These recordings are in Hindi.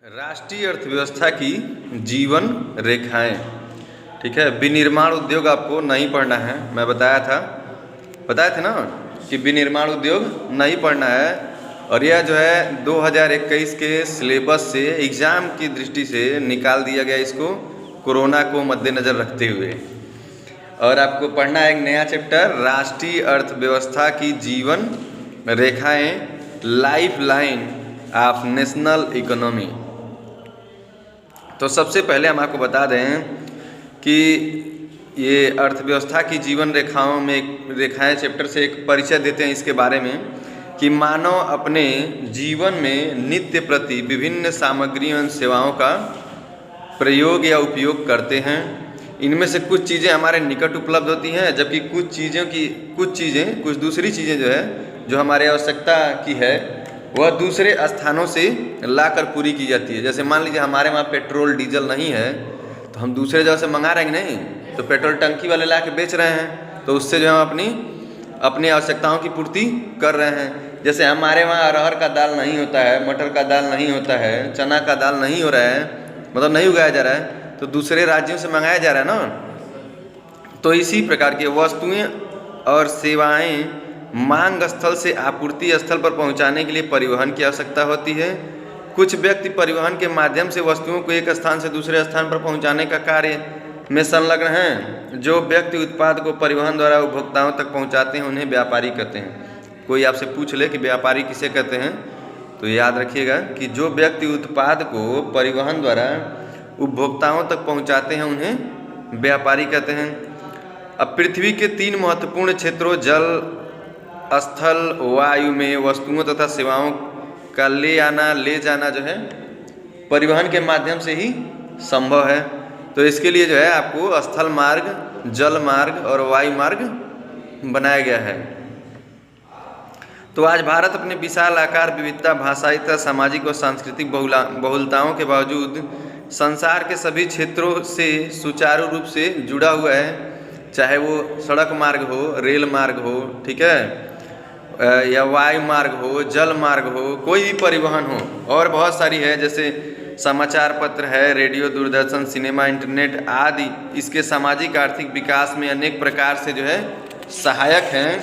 राष्ट्रीय अर्थव्यवस्था की जीवन रेखाएं। ठीक है, विनिर्माण उद्योग आपको नहीं पढ़ना है। मैं बताया था ना कि विनिर्माण उद्योग नहीं पढ़ना है। और यह जो है 2021 के सिलेबस से एग्ज़ाम की दृष्टि से निकाल दिया गया, इसको कोरोना को मद्देनज़र रखते हुए। और आपको पढ़ना है एक नया चैप्टर, राष्ट्रीय अर्थव्यवस्था की जीवन रेखाएं, life line of national economy. तो सबसे पहले हम आपको बता दें कि ये अर्थव्यवस्था की जीवन रेखाएं चैप्टर से एक परिचय देते हैं इसके बारे में कि मानव अपने जीवन में नित्य प्रति विभिन्न सामग्रियों एवं सेवाओं का प्रयोग या उपयोग करते हैं। इनमें से कुछ चीज़ें हमारे निकट उपलब्ध होती हैं, जबकि कुछ दूसरी चीज़ें जो है जो हमारे आवश्यकता की है वह दूसरे स्थानों से लाकर पूरी की जाती है। जैसे मान लीजिए हमारे वहाँ पेट्रोल डीजल नहीं है तो हम दूसरे जगह से मंगा रहे हैं नहीं, तो पेट्रोल टंकी वाले ला के बेच रहे हैं, तो उससे जो हम अपनी आवश्यकताओं की पूर्ति कर रहे हैं। जैसे हमारे वहाँ अरहर का दाल नहीं होता है, मटर का दाल नहीं होता है, चना का दाल नहीं हो रहा है, मतलब नहीं उगाया जा रहा है, तो दूसरे राज्यों से मंगाया जा रहा है ना। तो इसी प्रकार की वस्तुएं और सेवाएं मांग स्थल से आपूर्ति स्थल पर पहुंचाने के लिए परिवहन की आवश्यकता होती है। कुछ व्यक्ति परिवहन के माध्यम से वस्तुओं को एक स्थान से दूसरे स्थान पर पहुंचाने का कार्य में संलग्न हैं। जो व्यक्ति उत्पाद को परिवहन द्वारा उपभोक्ताओं तक पहुंचाते हैं उन्हें व्यापारी कहते हैं। कोई आपसे पूछ ले कि व्यापारी किसे कहते हैं, तो याद रखिएगा कि जो व्यक्ति उत्पाद को परिवहन द्वारा उपभोक्ताओं तक पहुँचाते हैं उन्हें व्यापारी कहते हैं। अब पृथ्वी के 3 महत्वपूर्ण क्षेत्रों जल, स्थल, वायु में वस्तुओं तथा सेवाओं का ले जाना जो है परिवहन के माध्यम से ही संभव है। तो इसके लिए जो है आपको स्थल मार्ग, जल मार्ग और वायु मार्ग बनाया गया है। तो आज भारत अपने विशाल आकार, विविधता, भाषाई तथा सामाजिक और सांस्कृतिक बहुलताओं के बावजूद संसार के सभी क्षेत्रों से सुचारू रूप से जुड़ा हुआ है, चाहे वो सड़क मार्ग हो, रेल मार्ग हो, ठीक है, या वायु मार्ग हो, जल मार्ग हो, कोई भी परिवहन हो, और बहुत सारी है, जैसे समाचार पत्र है, रेडियो, दूरदर्शन, सिनेमा, इंटरनेट आदि इसके सामाजिक आर्थिक विकास में अनेक प्रकार से जो है सहायक हैं।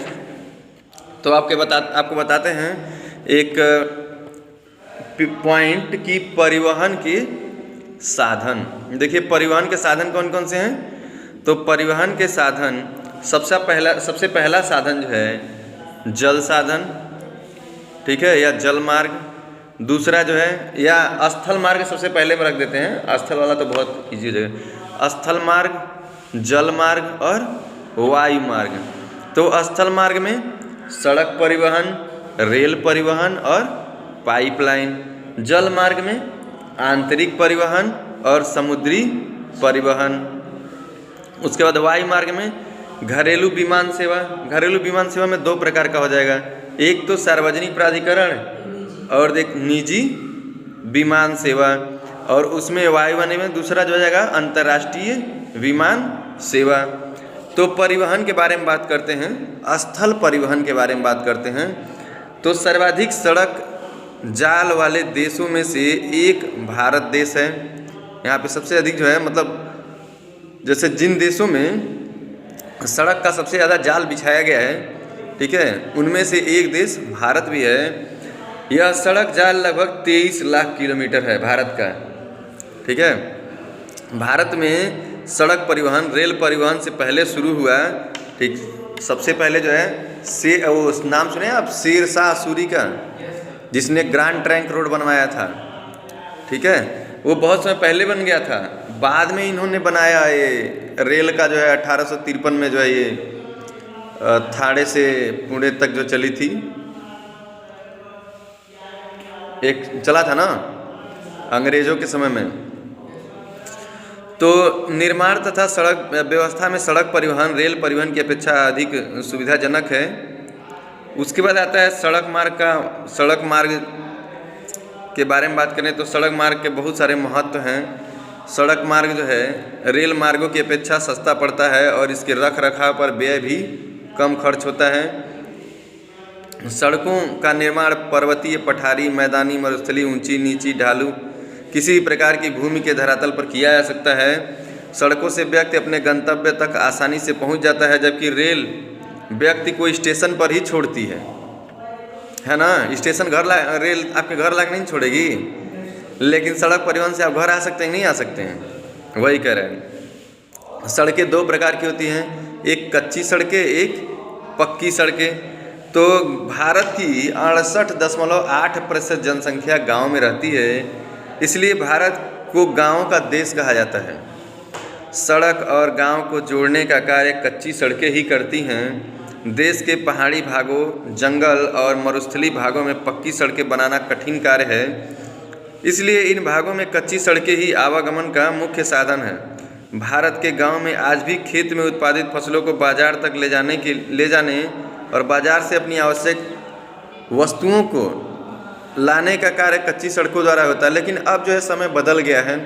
तो आपको बताते हैं एक पॉइंट कि परिवहन के साधन। देखिए परिवहन के साधन कौन कौन से हैं। तो परिवहन के साधन सबसे पहला साधन जो है जल साधन, ठीक है, या जल मार्ग। दूसरा जो है या स्थल मार्ग सबसे पहले में रख देते हैं, स्थल वाला तो बहुत ईजी जगह। स्थल मार्ग, जल मार्ग और वायु मार्ग। तो स्थल मार्ग में सड़क परिवहन, रेल परिवहन और पाइपलाइन। जल मार्ग में आंतरिक परिवहन और समुद्री परिवहन। उसके बाद वायु मार्ग में घरेलू विमान सेवा। घरेलू विमान सेवा में 2 प्रकार का हो जाएगा, एक तो सार्वजनिक प्राधिकरण और एक निजी विमान सेवा। और उसमें वायुयान में दूसरा जो हो जाएगा अंतर्राष्ट्रीय विमान सेवा। तो परिवहन के बारे में बात करते हैं, स्थल परिवहन के बारे में बात करते हैं। तो सर्वाधिक सड़क जाल वाले देशों में से एक भारत देश है। यहाँ पे सबसे अधिक जो है, मतलब जैसे जिन देशों में सड़क का सबसे ज़्यादा जाल बिछाया गया है, ठीक है, उनमें से एक देश भारत भी है। यह सड़क जाल लगभग 23 लाख किलोमीटर है भारत का, ठीक है। भारत में सड़क परिवहन रेल परिवहन से पहले शुरू हुआ, ठीक। सबसे पहले जो है वो नाम सुने आप, शेरशाह सूरी का, जिसने ग्रैंड ट्रंक रोड बनवाया था, ठीक है, वो बहुत समय पहले बन गया था। बाद में इन्होंने बनाया ये रेल का जो है 1853 में जो है ये थाड़े से पुणे तक जो चली थी, एक चला था ना अंग्रेजों के समय में। तो निर्माण तथा सड़क व्यवस्था में सड़क परिवहन रेल परिवहन की अपेक्षा अधिक सुविधाजनक है। उसके बाद आता है सड़क मार्ग के बारे में बात करें तो सड़क मार्ग के बहुत सारे महत्व हैं। सड़क मार्ग जो है रेल मार्गों की अपेक्षा सस्ता पड़ता है और इसके रख रखाव पर व्यय भी कम खर्च होता है। सड़कों का निर्माण पर्वतीय, पठारी, मैदानी, मरुस्थलीय, ऊंची नीची, ढालू किसी प्रकार की भूमि के धरातल पर किया जा सकता है। सड़कों से व्यक्ति अपने गंतव्य तक आसानी से पहुंच जाता है, जबकि रेल व्यक्ति को स्टेशन पर ही छोड़ती है ना। स्टेशन रेल आपके घर लाके नहीं छोड़ेगी, लेकिन सड़क परिवहन से आप घर आ सकते हैं नहीं आ सकते हैं, वही कह रहे हैं। सड़कें दो प्रकार की होती हैं, एक कच्ची सड़कें, एक पक्की सड़कें। तो भारत की 68.8% जनसंख्या गांव में रहती है, इसलिए भारत को गांव का देश कहा जाता है। सड़क और गांव को जोड़ने का कार्य कच्ची सड़कें ही करती हैं। देश के पहाड़ी भागों, जंगल और मरुस्थलीय भागों में पक्की सड़कें बनाना कठिन कार्य है, इसलिए इन भागों में कच्ची सड़कें ही आवागमन का मुख्य साधन है। भारत के गांव में आज भी खेत में उत्पादित फसलों को बाजार तक ले जाने और बाजार से अपनी आवश्यक वस्तुओं को लाने का कार्य कच्ची सड़कों द्वारा होता है। लेकिन अब जो है समय बदल गया है,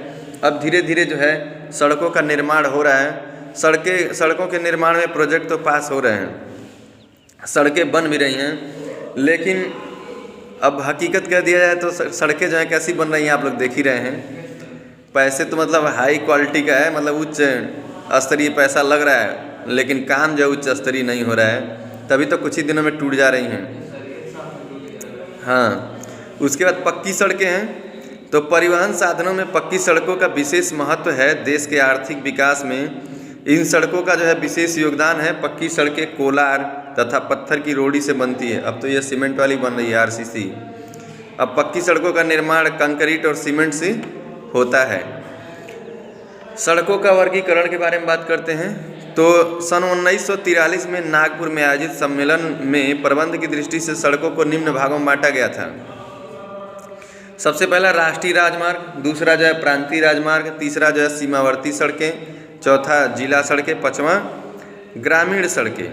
अब धीरे धीरे जो है सड़कों का निर्माण हो रहा है। सड़कों के निर्माण में प्रोजेक्ट तो पास हो रहे हैं, सड़कें बन भी रही हैं, लेकिन अब हकीकत कह दिया जाए तो सड़कें जो है कैसी बन रही हैं आप लोग देख ही रहे हैं। पैसे तो मतलब हाई क्वालिटी का है, मतलब उच्च स्तरीय पैसा लग रहा है, लेकिन काम जो उच्च स्तरीय नहीं हो रहा है, तभी तो कुछ ही दिनों में टूट जा रही हैं। हाँ, उसके बाद पक्की सड़कें हैं। तो परिवहन साधनों में पक्की सड़कों का विशेष महत्व है। देश के आर्थिक विकास में इन सड़कों का जो है विशेष योगदान है। पक्की सड़कें कोलार तथा पत्थर की रोड़ी से बनती है, अब तो ये सीमेंट वाली बन रही है, RCC। अब पक्की सड़कों का निर्माण कंक्रीट और सीमेंट से होता है। सड़कों का वर्गीकरण के बारे में बात करते हैं। तो सन 1943 में नागपुर में आयोजित सम्मेलन में प्रबंध की दृष्टि से सड़कों को निम्न भागों में बांटा गया था। सबसे पहला राष्ट्रीय राजमार्ग, दूसरा जो है प्रांतीय राजमार्ग, तीसरा जो है सीमावर्ती सड़कें, चौथा जिला सड़कें, पांचवा ग्रामीण सड़कें।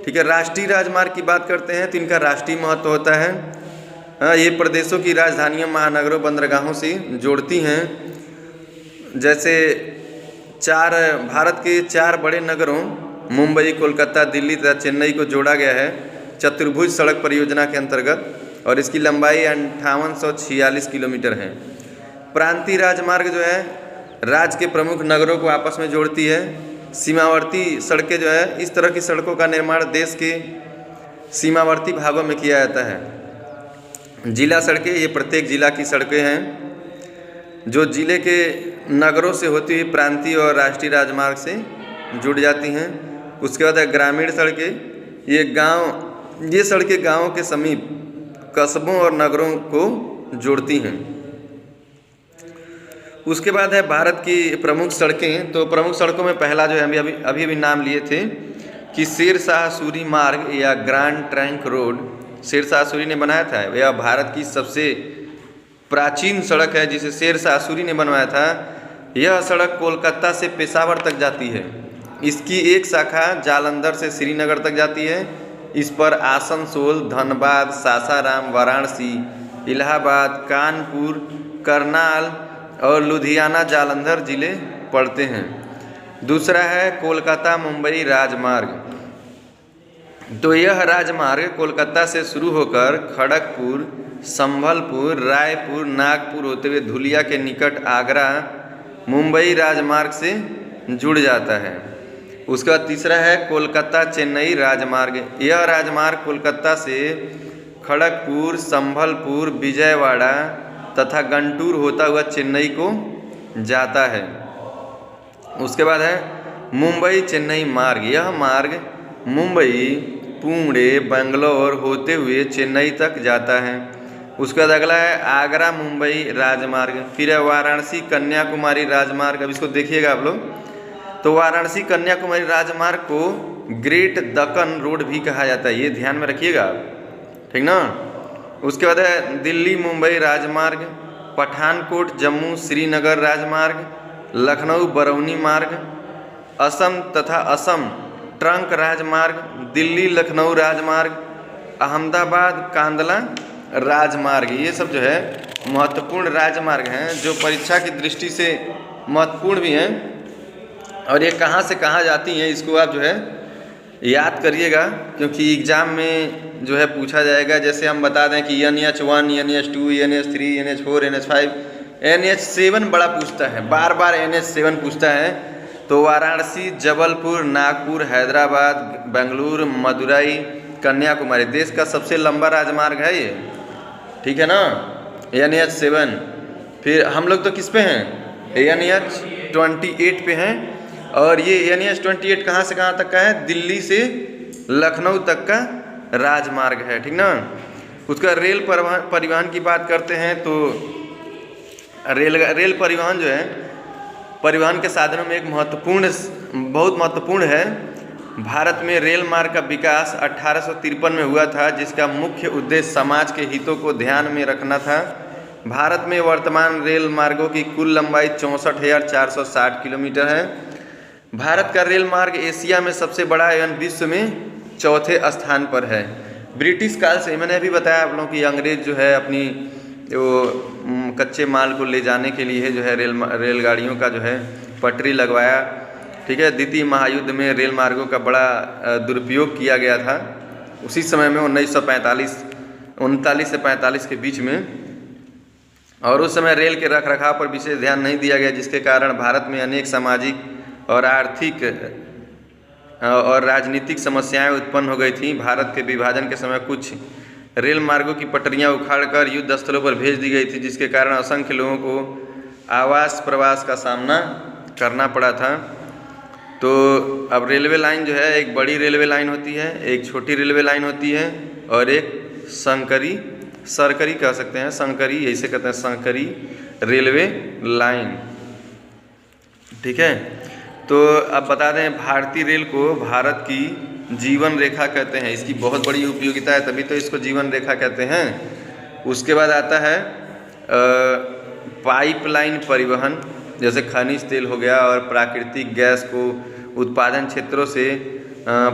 ठीक है, राष्ट्रीय राजमार्ग की बात करते हैं तो इनका राष्ट्रीय महत्व होता है। ये प्रदेशों की राजधानियों, महानगरों, बंदरगाहों से जोड़ती हैं। जैसे भारत के 4 बड़े नगरों मुंबई, कोलकाता, दिल्ली तथा चेन्नई को जोड़ा गया है चतुर्भुज सड़क परियोजना के अंतर्गत, और इसकी लंबाई 5846 किलोमीटर है। प्रांतीय राजमार्ग जो है राज्य के प्रमुख नगरों को आपस में जोड़ती है। सीमावर्ती सड़कें जो है, इस तरह की सड़कों का निर्माण देश के सीमावर्ती भागों में किया जाता है। जिला सड़कें, ये प्रत्येक जिला की सड़कें हैं जो जिले के नगरों से होती हुई प्रांतीय और राष्ट्रीय राजमार्ग से जुड़ जाती हैं। उसके बाद है ग्रामीण सड़कें, ये सड़कें गाँवों के समीप कस्बों और नगरों को जोड़ती हैं। उसके बाद है भारत की प्रमुख सड़कें। तो प्रमुख सड़कों में पहला जो है अभी नाम लिए थे कि शेरशाह सूरी मार्ग या grand trunk road, Sher Shah Suri ने बनाया था। यह भारत की सबसे प्राचीन सड़क है जिसे शेरशाह सूरी ने बनवाया था। यह सड़क कोलकाता से पेशावर तक जाती है। इसकी एक शाखा जालंधर से श्रीनगर तक जाती है। इस पर आसनसोल, धनबाद, सासाराम, वाराणसी, इलाहाबाद, कानपुर, करनाल और लुधियाना जालंधर जिले पड़ते हैं। दूसरा है कोलकाता मुंबई राजमार्ग। तो यह राजमार्ग कोलकाता से शुरू होकर खड़गपुर, संभलपुर, रायपुर, नागपुर होते हुए धुलिया के निकट आगरा मुंबई राजमार्ग से जुड़ जाता है। उसका तीसरा है कोलकाता चेन्नई राजमार्ग। यह राजमार्ग कोलकाता से खड़गपुर, संभलपुर, विजयवाड़ा तथा गंटूर होता हुआ चेन्नई को जाता है। उसके बाद है मुंबई चेन्नई मार्ग। यह मार्ग मुंबई, पुणे, बेंगलोर होते हुए चेन्नई तक जाता है। उसके बाद अगला है आगरा मुंबई राजमार्ग। फिर है वाराणसी कन्याकुमारी राजमार्ग। अब इसको देखिएगा आप लोग। तो वाराणसी कन्याकुमारी राजमार्ग को ग्रेट दक्कन रोड भी कहा जाता है, ये ध्यान में रखिएगा आप, ठीक ना। उसके बाद है दिल्ली मुंबई राजमार्ग, पठानकोट जम्मू श्रीनगर राजमार्ग, लखनऊ बरौनी मार्ग, असम तथा असम ट्रंक राजमार्ग, दिल्ली लखनऊ राजमार्ग, अहमदाबाद कांदला राजमार्ग। ये सब जो है महत्वपूर्ण राजमार्ग हैं जो परीक्षा की दृष्टि से महत्वपूर्ण भी हैं। और ये कहाँ से कहाँ जाती हैं इसको आप जो है याद करिएगा, क्योंकि एग्ज़ाम में जो है पूछा जाएगा। जैसे हम बता दें कि NH1, NH2, NH3, NH4, NH5 NH7 बड़ा पूछता है, बार बार NH7 पूछता है। तो वाराणसी, जबलपुर, नागपुर, हैदराबाद, बेंगलुरु, मदुरई, कन्याकुमारी, देश का सबसे लंबा राजमार्ग है ये, ठीक है ना, NH7। फिर हम लोग तो किस पे हैं, NH28 पे हैं। और ये NH28 कहाँ से कहाँ तक का है, दिल्ली से लखनऊ तक का राजमार्ग है, ठीक ना। उसका रेल परिवहन की बात करते हैं तो रेल परिवहन जो है, परिवहन के साधनों में एक बहुत महत्वपूर्ण है। भारत में रेल मार्ग का विकास 1853 में हुआ था, जिसका मुख्य उद्देश्य समाज के हितों को ध्यान में रखना था। भारत में वर्तमान रेल मार्गों की कुल लंबाई 64,460 किलोमीटर है। भारत का रेल मार्ग एशिया में सबसे बड़ा एवं विश्व में चौथे स्थान पर है। ब्रिटिश काल से, मैंने अभी बताया आप लोगों की, अंग्रेज जो है अपनी वो कच्चे माल को ले जाने के लिए जो है रेलगाड़ियों का जो है पटरी लगवाया, ठीक है। द्वितीय महायुद्ध में रेल मार्गों का बड़ा दुरुपयोग किया गया था उसी समय में, 1939 से 45 के बीच में। और उस समय रेल के रखरखाव पर विशेष ध्यान नहीं दिया गया, जिसके कारण भारत में अनेक सामाजिक और आर्थिक और राजनीतिक समस्याएं उत्पन्न हो गई थी। भारत के विभाजन के समय कुछ रेल मार्गों की पटरियां उखाड़कर युद्ध स्थलों पर भेज दी गई थी, जिसके कारण असंख्य लोगों को आवास प्रवास का सामना करना पड़ा था। तो अब रेलवे लाइन जो है, एक बड़ी रेलवे लाइन होती है, एक छोटी रेलवे लाइन होती है, और एक सरकरी कह सकते हैं, संकरी ऐसे कहते हैं, संकरी रेलवे लाइन, ठीक है। तो अब बता दें, भारतीय रेल को भारत की जीवन रेखा कहते हैं। इसकी बहुत बड़ी उपयोगिता है, तभी तो इसको जीवन रेखा कहते हैं। उसके बाद आता है पाइपलाइन परिवहन, जैसे खनिज तेल हो गया और प्राकृतिक गैस को उत्पादन क्षेत्रों से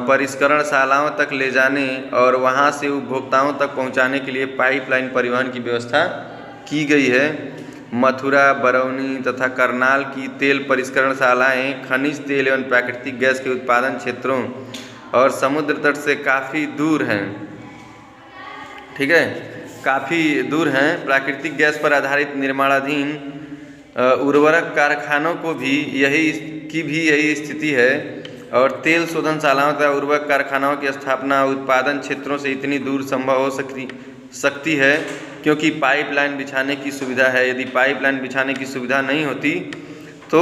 परिष्करणशालाओं तक ले जाने और वहां से उपभोक्ताओं तक पहुंचाने के लिए पाइपलाइन परिवहन की व्यवस्था की गई है। मथुरा, बरौनी तथा करनाल की तेल परिष्करणशालाएं खनिज तेल एवं प्राकृतिक गैस के उत्पादन क्षेत्रों और समुद्र तट से काफ़ी दूर हैं, ठीक है, काफ़ी दूर हैं। प्राकृतिक गैस पर आधारित निर्माणाधीन उर्वरक कारखानों को भी यही स्थिति है। और तेल शोधनशालाओं तथा उर्वरक कारखानों की स्थापना उत्पादन क्षेत्रों से इतनी दूर संभव हो सकती है क्योंकि पाइपलाइन बिछाने की सुविधा है। यदि पाइपलाइन बिछाने की सुविधा नहीं होती तो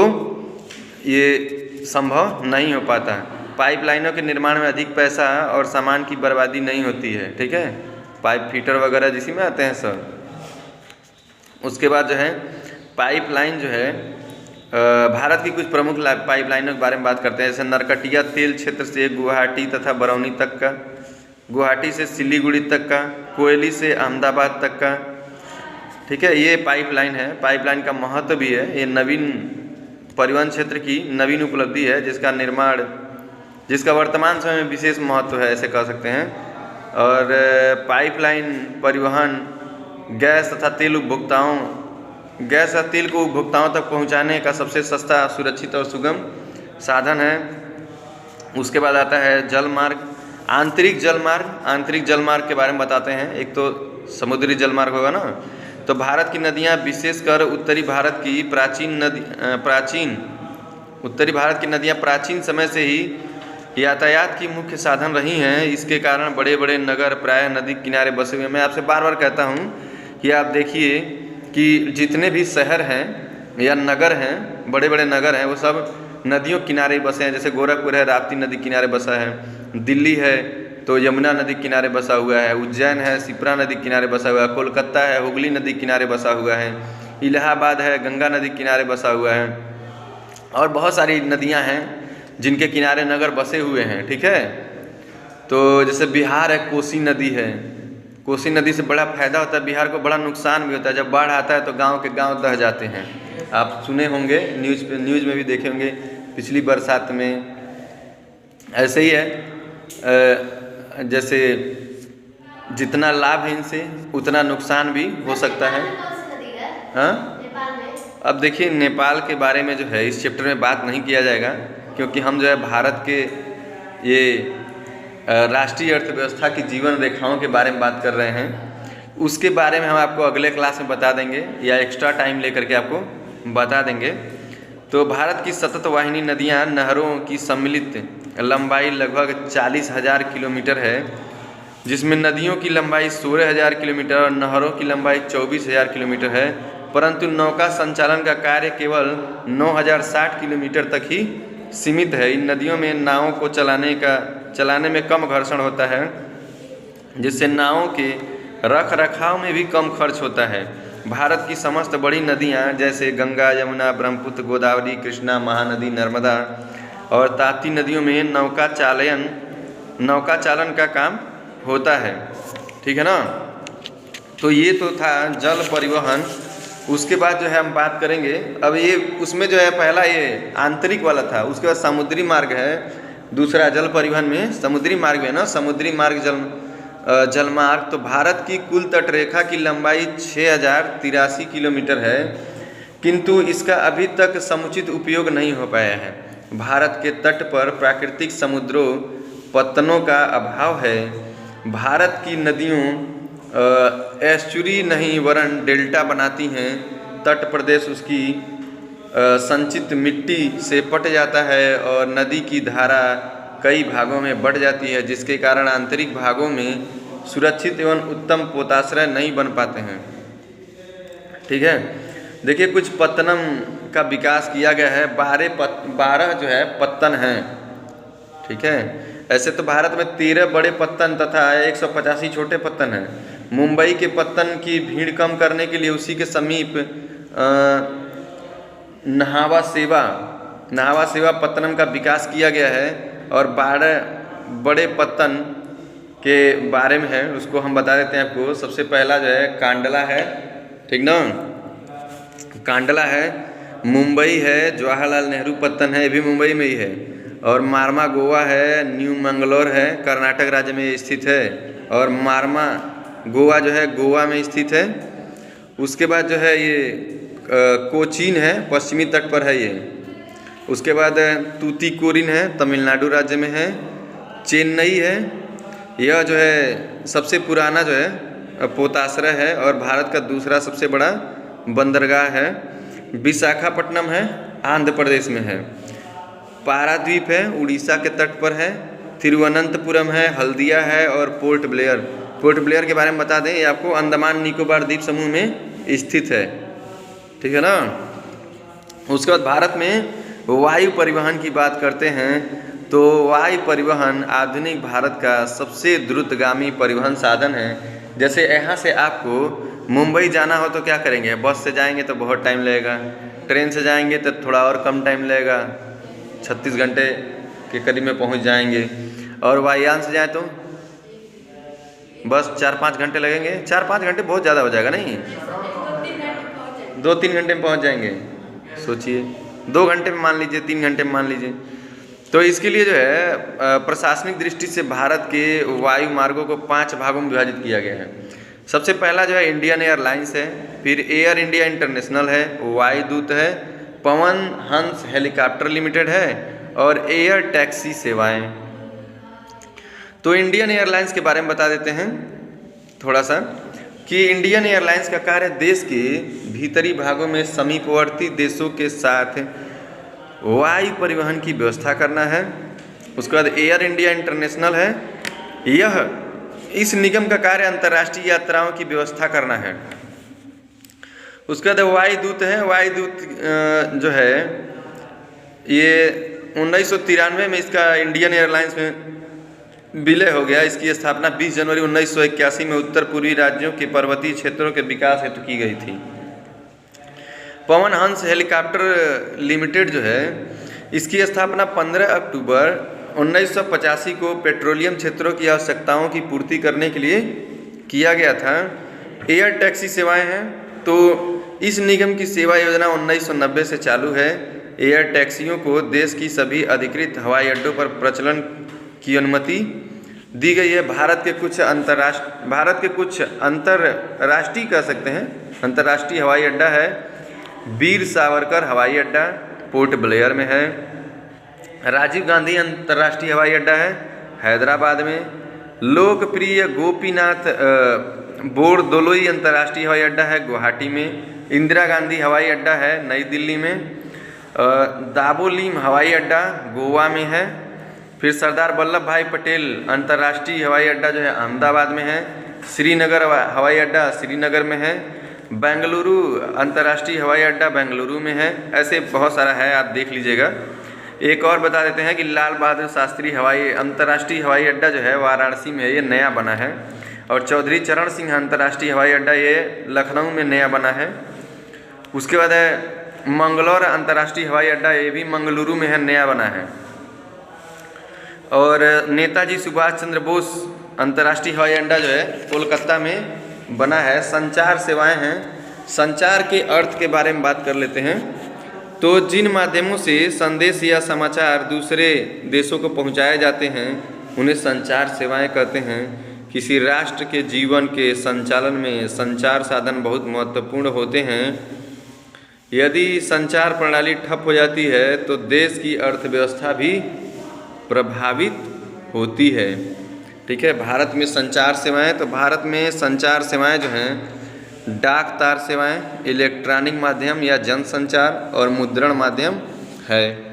ये संभव नहीं हो पाता। पाइपलाइनों के निर्माण में अधिक पैसा और सामान की बर्बादी नहीं होती है, ठीक है, पाइप फिटर वगैरह जिसी में आते हैं सब। उसके बाद जो है पाइपलाइन जो है, भारत की कुछ प्रमुख पाइपलाइनों के बारे में बात करते हैं। जैसे नरकटिया तेल क्षेत्र से गुवाहाटी तथा बरौनी तक का, गुवाहाटी से सिलीगुड़ी तक का, कोयली से अहमदाबाद तक का, ठीक है, ये पाइपलाइन है। पाइपलाइन का महत्व भी है, ये नवीन परिवहन क्षेत्र की नवीन उपलब्धि है, जिसका वर्तमान समय में विशेष महत्व है, ऐसे कह सकते हैं। और पाइपलाइन परिवहन गैस तथा तेल को उपभोक्ताओं तक पहुंचाने का सबसे सस्ता, सुरक्षित और सुगम साधन है। उसके बाद आता है जलमार्ग, आंतरिक जलमार्ग के बारे में बताते हैं। एक तो समुद्री जलमार्ग होगा ना, तो भारत की नदियां, विशेषकर उत्तरी भारत की नदियां प्राचीन समय से ही यातायात की मुख्य साधन रही हैं। इसके कारण बड़े बड़े नगर प्रायः नदी किनारे बसे हुए हैं। मैं आपसे बार बार कहता हूँ कि आप देखिए कि जितने भी शहर हैं या नगर हैं, बड़े बड़े नगर हैं, वो सब नदियों किनारे बसे हैं। जैसे गोरखपुर है, राप्ती नदी किनारे बसा है। दिल्ली है तो यमुना नदी किनारे बसा हुआ है। उज्जैन है, शिप्रा नदी किनारे बसा हुआ है। कोलकाता है, हुगली नदी किनारे बसा हुआ है। इलाहाबाद है, गंगा नदी किनारे बसा हुआ है। और बहुत सारी नदियाँ हैं जिनके किनारे नगर बसे हुए हैं, ठीक है। तो जैसे बिहार है, कोसी नदी है। कोसी नदी से बड़ा फायदा होता है, बिहार को बड़ा नुकसान भी होता है। जब बाढ़ आता है तो गांव के गांव दह जाते हैं। आप सुने होंगे, न्यूज़ में भी देखे होंगे पिछली बरसात में। ऐसे ही है, जैसे जितना लाभ है इनसे उतना नुकसान भी हो सकता है। हाँ, अब देखिए नेपाल के बारे में जो है इस चैप्टर में बात नहीं किया जाएगा, क्योंकि हम जो है भारत के ये राष्ट्रीय अर्थव्यवस्था की जीवन रेखाओं के बारे में बात कर रहे हैं। उसके बारे में हम आपको अगले क्लास में बता देंगे या एक्स्ट्रा टाइम लेकर के आपको बता देंगे। तो भारत की सतत वाहिनी नदियाँ नहरों की सम्मिलित लंबाई लगभग 40,000 किलोमीटर है, जिसमें नदियों की लंबाई 16,000 किलोमीटर और नहरों की लंबाई 24,000 किलोमीटर है, परंतु नौका संचालन का कार्य केवल 9,060 किलोमीटर तक ही सीमित है। इन नदियों में नावों को चलाने में कम घर्षण होता है, जिससे नावों के रख रखाव में भी कम खर्च होता है। भारत की समस्त बड़ी नदियाँ जैसे गंगा, यमुना, ब्रह्मपुत्र, गोदावरी, कृष्णा, महानदी, नर्मदा और ताप्ती नदियों में नौका चालन का काम होता है। ठीक है ना। तो ये तो था जल परिवहन। उसके बाद जो है हम बात करेंगे, अब ये उसमें जो है पहला ये आंतरिक वाला था, उसके बाद समुद्री मार्ग है। दूसरा जल परिवहन में समुद्री मार्ग है ना, समुद्री मार्ग जलमार्ग। तो भारत की कुल तटरेखा की लंबाई 6,083 किलोमीटर है, किंतु इसका अभी तक समुचित उपयोग नहीं हो पाया है। भारत के तट पर प्राकृतिक समुद्रों पत्तनों का अभाव है। भारत की नदियों एस्चुरी नहीं वरन डेल्टा बनाती हैं। तट प्रदेश उसकी संचित मिट्टी से पट जाता है और नदी की धारा कई भागों में बढ़ जाती है, जिसके कारण आंतरिक भागों में सुरक्षित एवं उत्तम पोताश्रय नहीं बन पाते हैं। ठीक है। देखिए कुछ पत्तनम का विकास किया गया है। 12 जो है पत्तन हैं। ठीक है। ऐसे तो भारत में 13 बड़े पत्तन तथा 185 छोटे पत्तन हैं। मुंबई के पत्तन की भीड़ कम करने के लिए उसी के समीप नहावा सेवा पत्तनम का विकास किया गया है और 12 बड़े पत्तन के बारे में है, उसको हम बता देते हैं आपको। सबसे पहला जो है कांडला है। ठीक ना। कांडला है, मुंबई है, जवाहरलाल नेहरू पत्तन है, ये भी मुंबई में ही है। और मारमा गोवा है, न्यू मंगलोर है, कर्नाटक राज्य में स्थित है। और मारमा गोवा जो है गोवा में स्थित है। उसके बाद जो है ये कोचीन है, पश्चिमी तट पर है ये। उसके बाद तूतीकोरिन है, तमिलनाडु राज्य में है। चेन्नई है, यह जो है सबसे पुराना जो है पोताश्रय है और भारत का दूसरा सबसे बड़ा बंदरगाह है। विशाखापट्टनम है, आंध्र प्रदेश में है। पारादीप है, उड़ीसा के तट पर है। तिरुवनंतपुरम है, हल्दिया है और पोर्ट ब्लेयर के बारे में बता दें, ये आपको अंडमान निकोबार द्वीप समूह में स्थित है। ठीक है ना। उसके बाद भारत में वायु परिवहन की बात करते हैं तो वायु परिवहन आधुनिक भारत का सबसे द्रुतगामी परिवहन साधन है। जैसे यहाँ से आपको मुंबई जाना हो तो क्या करेंगे, बस से जाएंगे तो बहुत टाइम लगेगा, ट्रेन से जाएंगे तो थोड़ा और कम टाइम लगेगा, 36 घंटे के करीब में पहुँच जाएंगे। और वायुयान से जाएँ तो बस 4-5 घंटे लगेंगे। 4-5 घंटे बहुत ज़्यादा हो जाएगा नहीं, 2-3 घंटे में पहुँच जाएंगे। सोचिए 2 घंटे में मान लीजिए, 3 घंटे में मान लीजिए। तो इसके लिए जो है प्रशासनिक दृष्टि से भारत के वायु मार्गों को 5 भागों में विभाजित किया गया है। सबसे पहला जो है इंडियन एयरलाइंस है, फिर एयर इंडिया इंटरनेशनल है, वायुदूत है, पवन हंस हेलीकॉप्टर लिमिटेड है और एयर टैक्सी सेवाएं। तो इंडियन एयरलाइंस के बारे में बता देते हैं थोड़ा सा कि इंडियन एयरलाइंस का कार्य देश के भीतरी भागों में समीपवर्ती देशों के साथ वायु परिवहन की व्यवस्था करना है। उसके बाद एयर इंडिया इंटरनेशनल है, यह इस निगम का कार्य अंतर्राष्ट्रीय यात्राओं की व्यवस्था करना है। उसके बाद वायुदूत है, वायुदूत जो है ये 1993 में इसका इंडियन एयरलाइंस में विलय हो गया। इसकी स्थापना 20 जनवरी 1981 में उत्तर पूर्वी राज्यों के पर्वतीय क्षेत्रों के विकास हेतु की गई थी। पवन हंस हेलीकॉप्टर लिमिटेड जो है इसकी स्थापना 15 अक्टूबर 1985 को पेट्रोलियम क्षेत्रों की आवश्यकताओं की पूर्ति करने के लिए किया गया था। एयर टैक्सी सेवाएं हैं, तो इस निगम की सेवा योजना 1990 से चालू है। एयर टैक्सियों को देश की सभी अधिकृत हवाई अड्डों पर प्रचलन की अनुमति दी गई है। भारत के कुछ अंतर्राष्ट्रीय कह सकते हैं अंतर्राष्ट्रीय हवाई अड्डा है। वीर सावरकर हवाई अड्डा पोर्ट ब्लेयर में है। राजीव गांधी अंतर्राष्ट्रीय हवाई अड्डा है हैदराबाद में। लोकप्रिय बोरदोलोई अंतर्राष्ट्रीय हवाई अड्डा है गुवाहाटी में। इंदिरा गांधी हवाई अड्डा है नई दिल्ली में। दाबोलीम हवाई अड्डा गोवा में है। फिर सरदार वल्लभ भाई पटेल अंतर्राष्ट्रीय हवाई अड्डा जो है अहमदाबाद में है। श्रीनगर हवाई अड्डा श्रीनगर में है। बेंगलुरु अंतर्राष्ट्रीय हवाई अड्डा बेंगलुरु में है। ऐसे बहुत सारा है, आप देख लीजिएगा। एक और बता देते हैं कि लाल बहादुर शास्त्री अंतर्राष्ट्रीय हवाई अड्डा जो है वाराणसी में है, ये नया बना है। और चौधरी चरण सिंह अंतर्राष्ट्रीय हवाई अड्डा ये लखनऊ में नया बना है। उसके बाद है मंगलौर अंतर्राष्ट्रीय हवाई अड्डा, ये भी मंगलुरु में है, नया बना है। और नेताजी सुभाष चंद्र बोस अंतर्राष्ट्रीय हवाई अड्डा जो है कोलकाता में बना है। संचार सेवाएं हैं, संचार के अर्थ के बारे में बात कर लेते हैं। तो जिन माध्यमों से संदेश या समाचार दूसरे देशों को पहुंचाए जाते हैं उन्हें संचार सेवाएं कहते हैं। किसी राष्ट्र के जीवन के संचालन में संचार साधन बहुत महत्वपूर्ण होते हैं। यदि संचार प्रणाली ठप हो जाती है तो देश की अर्थव्यवस्था भी प्रभावित होती है। ठीक है, भारत में संचार सेवाएं, तो भारत में संचार सेवाएं जो हैं डाक तार सेवाएं, इलेक्ट्रॉनिक माध्यम या जनसंचार और मुद्रण माध्यम है।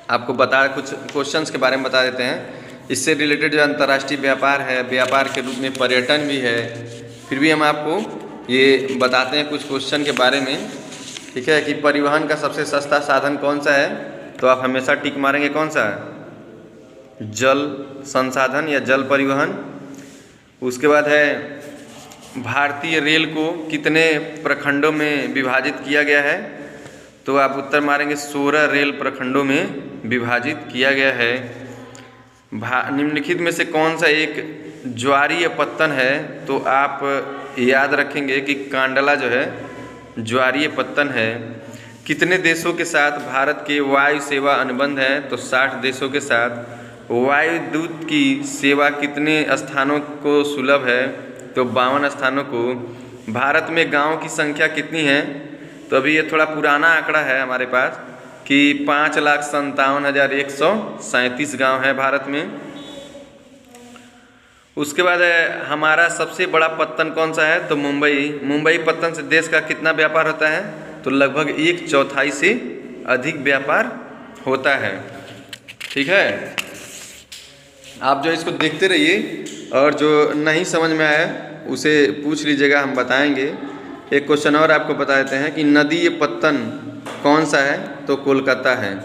आपको कुछ क्वेश्चंस के बारे में बता देते हैं। इससे रिलेटेड जो अंतर्राष्ट्रीय व्यापार है, व्यापार के रूप में पर्यटन भी है। फिर भी हम आपको ये बताते हैं कुछ क्वेश्चन के बारे में। ठीक है, कि परिवहन का सबसे सस्ता साधन कौन सा है, तो आप हमेशा टिक मारेंगे कौन सा है, जल संसाधन या जल परिवहन। उसके बाद है भारतीय रेल को कितने प्रखंडों में विभाजित किया गया है, तो आप उत्तर मारेंगे 16 रेल प्रखंडों में विभाजित किया गया है। निम्नलिखित में से कौन सा एक ज्वारीय पत्तन है, तो आप याद रखेंगे कि कांडला जो है ज्वारीय पत्तन है। कितने देशों के साथ भारत के वायु सेवा अनुबंध है, तो 60 देशों के साथ। वायुदूत की सेवा कितने स्थानों को सुलभ है, तो 52 स्थानों को। भारत में गांवों की संख्या कितनी है, तो अभी ये थोड़ा पुराना आंकड़ा है हमारे पास कि 5,57,137 गांव है भारत में। उसके बाद है हमारा सबसे बड़ा पत्तन कौन सा है, तो मुंबई पत्तन से देश का कितना व्यापार होता है, तो लगभग 1/4 से अधिक व्यापार होता है। ठीक है, आप जो इसको देखते रहिए और जो नहीं समझ में आया उसे पूछ लीजिएगा, हम बताएंगे। एक क्वेश्चन और आपको बता देते हैं कि नदीय पत्तन कौन सा है, तो कोलकाता है।